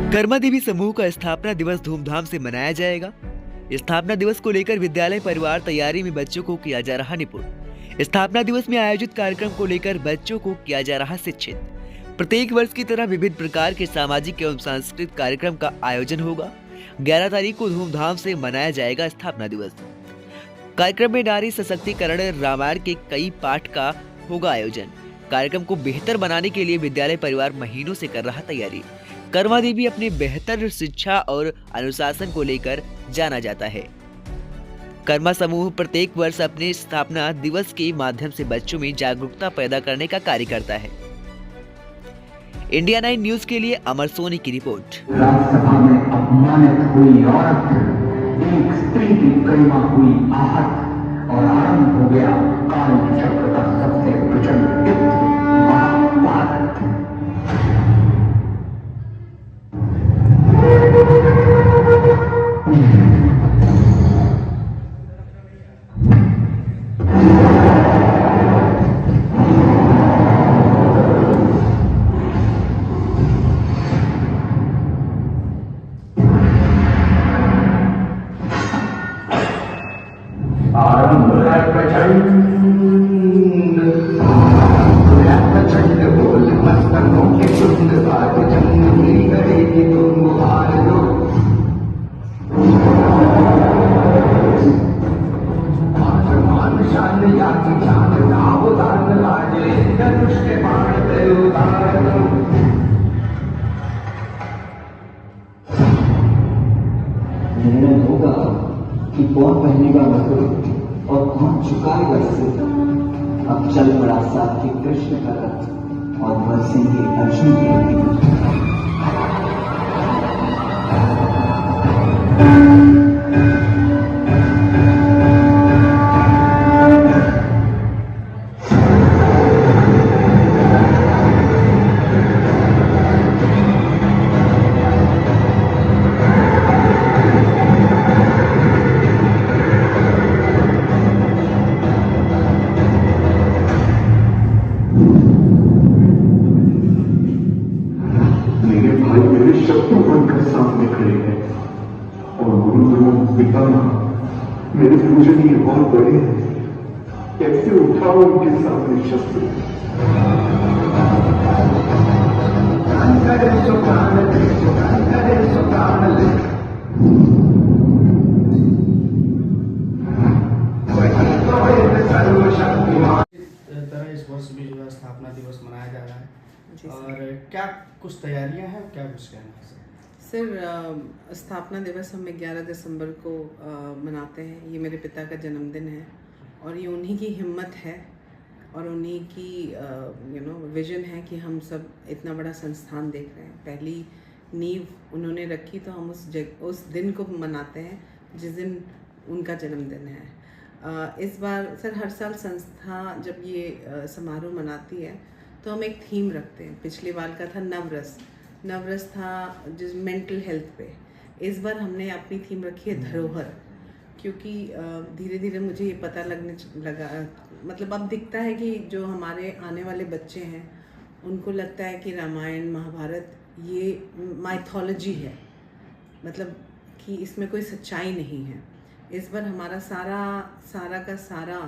कर्मा देवी समूह का स्थापना दिवस धूमधाम से मनाया जाएगा। स्थापना दिवस को लेकर विद्यालय परिवार तैयारी में बच्चों को किया जा रहा निपुण। स्थापना दिवस में आयोजित कार्यक्रम को लेकर बच्चों को किया जा रहा शिक्षित। प्रत्येक वर्ष की तरह विविध प्रकार के सामाजिक एवं सांस्कृतिक कार्यक्रम का आयोजन होगा। 11 तारीख को धूमधाम से मनाया जाएगा स्थापना दिवस। कार्यक्रम में नारी सशक्तिकरण, रामायण के कई पाठ का होगा आयोजन। कार्यक्रम को बेहतर बनाने के लिए विद्यालय परिवार महीनों से कर रहा तैयारी। कर्मा देवी अपनी बेहतर शिक्षा और अनुशासन को लेकर जाना जाता है। कर्मा समूह प्रत्येक वर्ष अपने स्थापना दिवस के माध्यम से बच्चों में जागरूकता पैदा करने का कार्य करता है। इंडिया 9 न्यूज के लिए अमर सोनी की रिपोर्ट। राज्यसभा में अपमानित हुई औरत, एक स्त्री की गरिमा हुई आहत और आरंभ हो गया काल चक्र का सबसे प्रचंड युद्ध, महाभारत। आरंभ है प्रचंड बोल मस्तकों के शुद्ध बात जंग मिल करेगी तुम हार लो। आसमान शान याद जान नाव दान लाजे धनुष के बाण पे उतार दो। निर्णय होगा कि कौन पहनेगा वस्त्र और कौन चुकाएगा सिर। अब चल पड़ा साथी कृष्ण का रथ और बरसेंगे अर्जुन के। शत्रु बनकर सामने खड़े हैं और गुरुद्रोह पितामह मेरे पूजनीय और बड़े हैं। कैसे उठाओ उनके सामने शस्त्र। तरह इस वर्ष भी जो है स्थापना दिवस मनाया जा रहा है और क्या कुछ तैयारियां हैं, क्या कुछ कहना है सर? स्थापना दिवस हम 11 दिसंबर को मनाते हैं। ये मेरे पिता का जन्मदिन है और ये उन्हीं की हिम्मत है और उन्हीं की विजन है कि हम सब इतना बड़ा संस्थान देख रहे हैं। पहली नींव उन्होंने रखी तो हम उस दिन को मनाते हैं जिस दिन उनका जन्मदिन है। इस बार सर हर साल संस्था जब ये समारोह मनाती है तो हम एक थीम रखते हैं। पिछली बार का था नवरस था जिस मेंटल हेल्थ पे। इस बार हमने अपनी थीम रखी है धरोहर, क्योंकि धीरे धीरे मुझे ये पता लगने लगा, मतलब अब दिखता है कि जो हमारे आने वाले बच्चे हैं उनको लगता है कि रामायण महाभारत ये माइथोलॉजी है, मतलब कि इसमें कोई सच्चाई नहीं है। इस बार हमारा सारा का सारा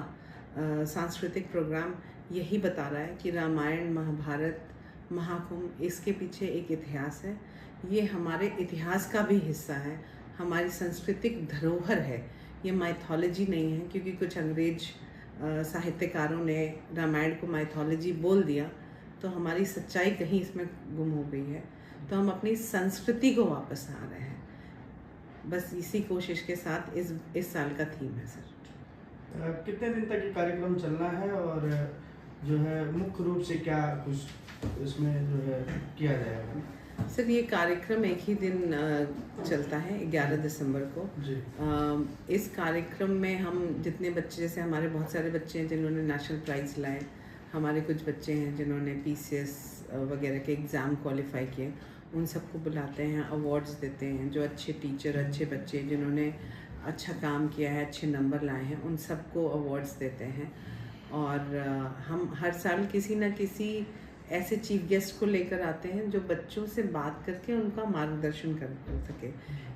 सांस्कृतिक प्रोग्राम यही बता रहा है कि रामायण महाभारत महाकुंभ इसके पीछे एक इतिहास है। ये हमारे इतिहास का भी हिस्सा है, हमारी सांस्कृतिक धरोहर है। ये माइथोलॉजी नहीं है, क्योंकि कुछ अंग्रेज साहित्यकारों ने रामायण को माइथोलॉजी बोल दिया तो हमारी सच्चाई कहीं इसमें गुम हो गई है। तो हम अपनी संस्कृति को वापस आ रहे हैं, बस इसी कोशिश के साथ इस साल का थीम है सर। कितने दिन तक ये कार्यक्रम चलना है और जो है मुख्य रूप से क्या कुछ इसमें जो है किया जाएगा? सर ये कार्यक्रम एक ही दिन चलता है 11 दिसंबर को जी। इस कार्यक्रम में हम जितने बच्चे, जैसे हमारे बहुत सारे बच्चे हैं जिन्होंने नेशनल प्राइज लाए, हमारे कुछ बच्चे हैं जिन्होंने PCS वगैरह के एग्ज़ाम क्वालिफाई किए, उन सबको बुलाते हैं, अवार्ड्स देते हैं। जो अच्छे टीचर, अच्छे बच्चे जिन्होंने अच्छा काम किया है, अच्छे नंबर लाए हैं, उन सबको अवार्ड्स देते हैं। और हम हर साल किसी न किसी ऐसे चीफ गेस्ट को लेकर आते हैं जो बच्चों से बात करके उनका मार्गदर्शन कर सके।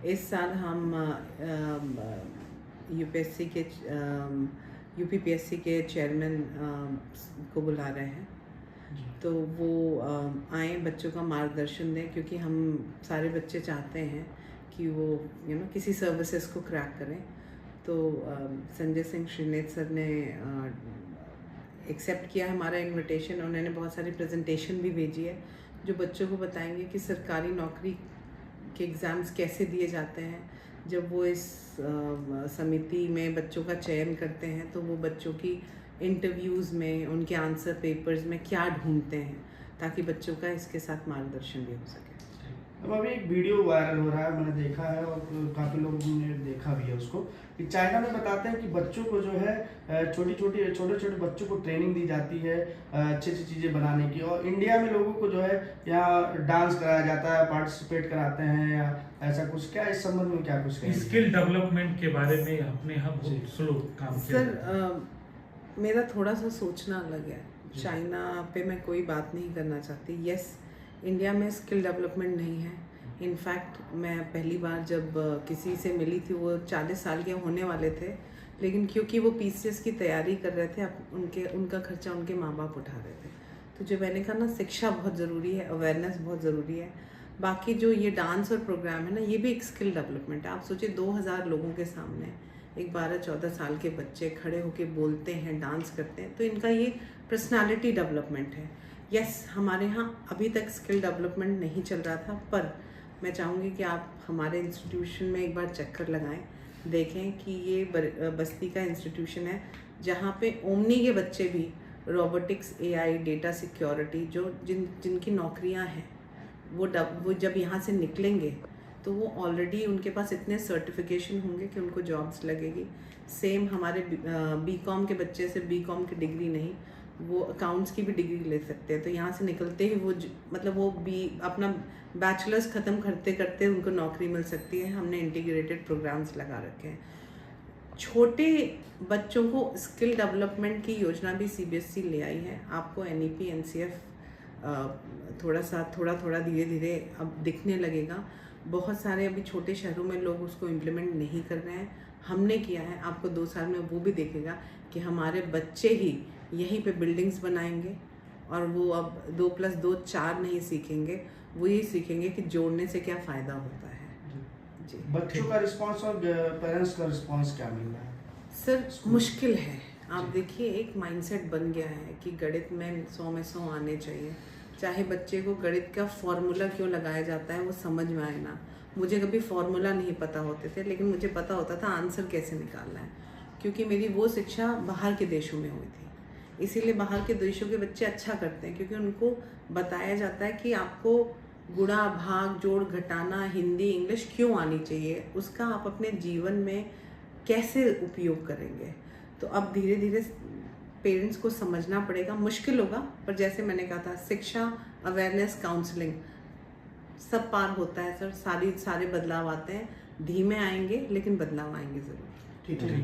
इस साल हम यूपीपीएससी के चेयरमैन को बुला रहे हैं, तो वो आए बच्चों का मार्गदर्शन दें, क्योंकि हम सारे बच्चे चाहते हैं कि वो किसी सर्विसेज को क्रैक करें। तो संजय सिंह श्रीनेत सर ने एक्सेप्ट किया हमारा इनविटेशन। उन्होंने बहुत सारी प्रेजेंटेशन भी भेजी है जो बच्चों को बताएंगे कि सरकारी नौकरी के एग्ज़ाम्स कैसे दिए जाते हैं। जब वो इस समिति में बच्चों का चयन करते हैं तो वो बच्चों की इंटरव्यूज़ में उनके आंसर पेपर्स में क्या ढूंढते हैं, ताकि बच्चों का इसके साथ मार्गदर्शन भी हो सके। अब अभी एक वीडियो वायरल हो रहा है, मैंने देखा है और काफ़ी लोगों ने देखा भी है उसको, कि चाइना में बताते हैं कि बच्चों को जो है छोटे छोटे बच्चों को ट्रेनिंग दी जाती है अच्छी चीज़ें बनाने की, और इंडिया में लोगों को जो है यहाँ डांस कराया जाता है, पार्टिसिपेट कराते हैं या ऐसा कुछ। क्या इस संबंध में क्या कुछ कहेंगे? स्किल डेवलपमेंट के बारे में अपने यहाँ बहुत स्लो काम किया। सर मेरा थोड़ा सा सोचना अलग है। चाइना पे मैं कोई बात नहीं करना चाहती। यस, इंडिया में स्किल डेवलपमेंट नहीं है। इनफैक्ट मैं पहली बार जब किसी से मिली थी, वो 40 साल के होने वाले थे, लेकिन क्योंकि वो पीसीएस की तैयारी कर रहे थे, उनका खर्चा उनके माँ बाप उठा रहे थे। तो जो मैंने कहा ना, शिक्षा बहुत ज़रूरी है, अवेयरनेस बहुत ज़रूरी है। बाकी जो ये डांस और प्रोग्राम है ना, ये भी एक स्किल डेवलपमेंट है। आप सोचिए 2000 लोगों के सामने एक 12-14 साल के बच्चे खड़े होकर बोलते हैं, डांस करते हैं, तो इनका ये पर्सनालिटी डेवलपमेंट है। यस, हमारे यहाँ अभी तक स्किल डेवलपमेंट नहीं चल रहा था, पर मैं चाहूँगी कि आप हमारे इंस्टीट्यूशन में एक बार चक्कर लगाएं, देखें कि ये बस्ती का इंस्टीट्यूशन है जहाँ पे ओमनी के बच्चे भी रोबोटिक्स, एआई, डेटा सिक्योरिटी जिनकी नौकरियाँ हैं, वो जब यहाँ से निकलेंगे तो वो ऑलरेडी उनके पास इतने सर्टिफिकेशन होंगे कि उनको जॉब्स लगेगी। सेम हमारे बीकॉम के बच्चे से बीकॉम की डिग्री नहीं, वो अकाउंट्स की भी डिग्री ले सकते हैं। तो यहाँ से निकलते ही वो वो अपना बैचलर्स ख़त्म करते करते उनको नौकरी मिल सकती है। हमने इंटीग्रेटेड प्रोग्राम्स लगा रखे हैं। छोटे बच्चों को स्किल डेवलपमेंट की योजना भी सीबीएसई ले आई है। आपको एनईपी, एनसीएफ थोड़ा धीरे धीरे अब दिखने लगेगा। बहुत सारे अभी छोटे शहरों में लोग उसको इम्प्लीमेंट नहीं कर रहे हैं, हमने किया है। आपको 2 साल में वो भी देखेगा कि हमारे बच्चे ही यहीं पे बिल्डिंग्स बनाएंगे, और वो अब 2+2 4 नहीं सीखेंगे, वो ये सीखेंगे कि जोड़ने से क्या फ़ायदा होता है। जी, बच्चों का रिस्पांस और पेरेंट्स का रिस्पांस क्या मिल रहा है? सर मुश्किल है। आप देखिए, एक माइंडसेट बन गया है कि गणित में 100 में 100 आने चाहिए। चाहे बच्चे को गणित का फॉर्मूला क्यों लगाया जाता है वो समझ में आए ना। मुझे कभी फॉर्मूला नहीं पता होते थे, लेकिन मुझे पता होता था आंसर कैसे निकालना है, क्योंकि मेरी वो शिक्षा बाहर के देशों में हुई थी। इसीलिए बाहर के देशों के बच्चे अच्छा करते हैं, क्योंकि उनको बताया जाता है कि आपको गुणा, भाग, जोड़, घटाना, हिंदी, इंग्लिश क्यों आनी चाहिए, उसका आप अपने जीवन में कैसे उपयोग करेंगे। तो अब धीरे धीरे पेरेंट्स को समझना पड़ेगा। मुश्किल होगा, पर जैसे मैंने कहा था, शिक्षा, अवेयरनेस, काउंसलिंग सब पार होता है सर। सारे बदलाव आते हैं, धीमे आएंगे लेकिन बदलाव आएंगे ज़रूर। ठीक है।